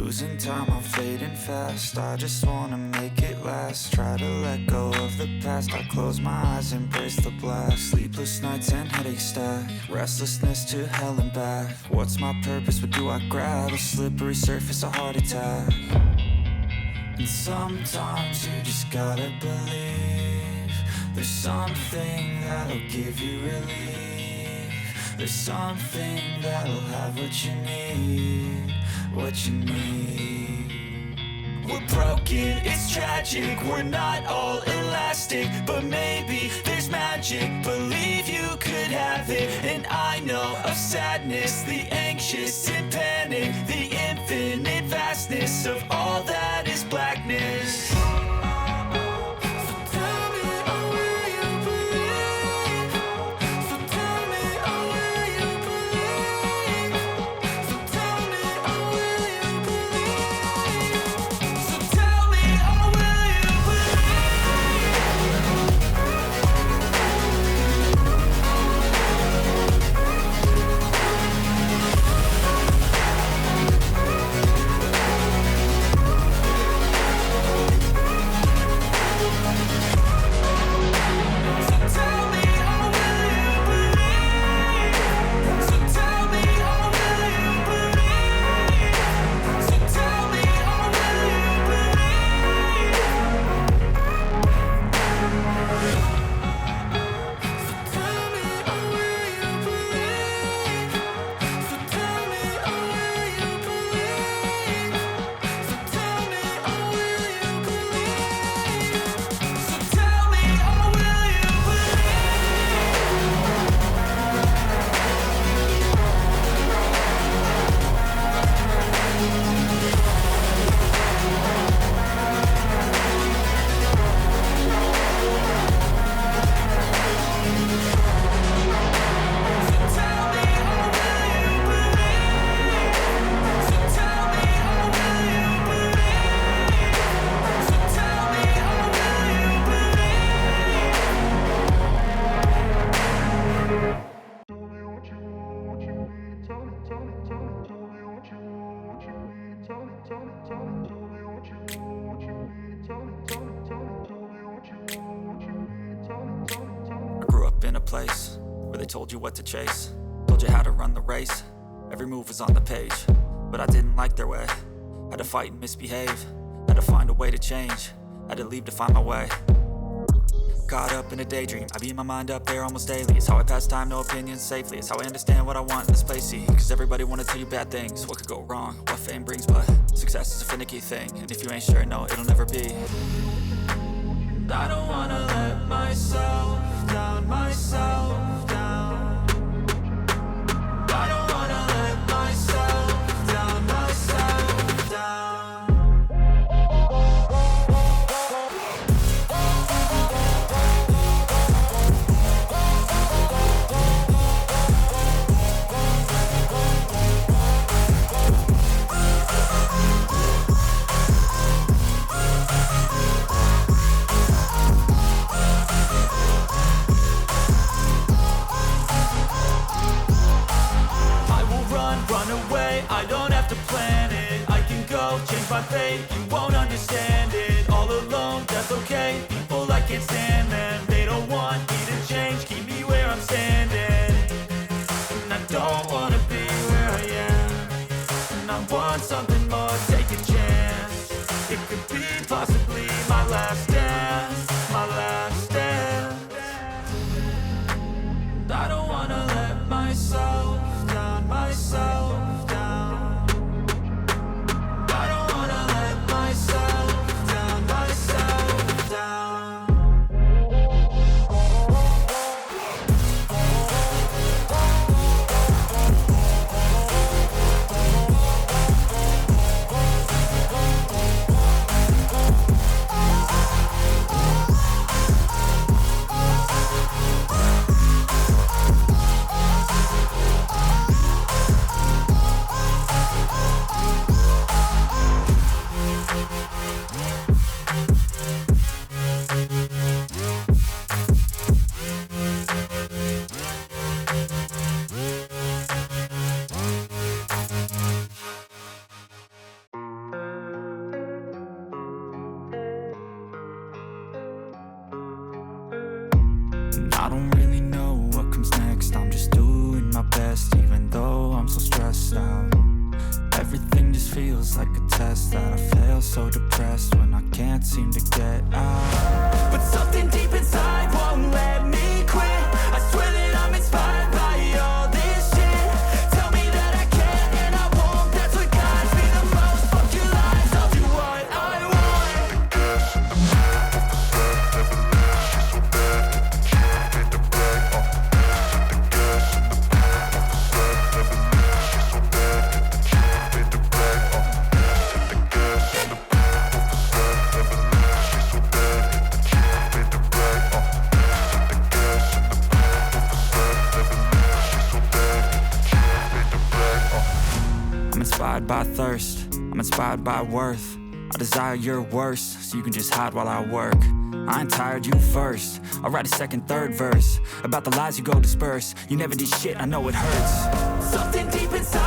Losing time, I'm fading fast. I just wanna make it last. Try to let go of the past. I close my eyes, embrace the blast. Sleepless nights and headaches stack. Restlessness to hell and back. What's my purpose? What do I grab? A slippery surface, a heart attack. And sometimes you just gotta believe there's something that'll give you relief. There's something that'll have what you need. What you need. We're broken, it's tragic. We're not all elastic, but maybe there's magic. Believe you could have it. And I know of sadness, the anxious and panic, the infinite vastness of all that is blackness. Place where they told you what to chase, told you how to run the race. Every move was on the page, but I didn't like their way. Had to fight and misbehave, had to find a way to change, had to leave to find my way. Caught up in a daydream, I beat my mind up there almost daily. It's how I pass time, no opinions safely. It's how I understand what I want in this place, see. Cause everybody wanna tell you bad things, what could go wrong, what fame brings. But success is a finicky thing, and if you ain't sure, no, it'll never be. And I don't wanna let myself down, myself down. I don't wanna let myself down, myself down. I don't have to plan it, I can go change my fate. You won't understand it, all alone, that's okay. People, I can't stand them, they don't want me to change. Keep me where I'm standing, and I don't wanna be where I am. And I want something more, take a chance. It could be possibly my last dance, my last dance. And I don't wanna let myself down, myself. I don't really know what comes next. I'm just doing my best, even though I'm so stressed out. Everything just feels like a test that I fail, so depressed when I can't seem to get out. But something deep inside won't let me quit. I swear that I'm inspired by all this shit. Tell me that I can and I won't. That's what guides me the most. Fuck your lies, I'll do what I want. I'm inspired by thirst, I'm inspired by worth. I desire your worst, so you can just hide while I work. I ain't tired, you first. I'll write a second, third verse about the lies you go disperse. You never did shit, I know it hurts. Something deep inside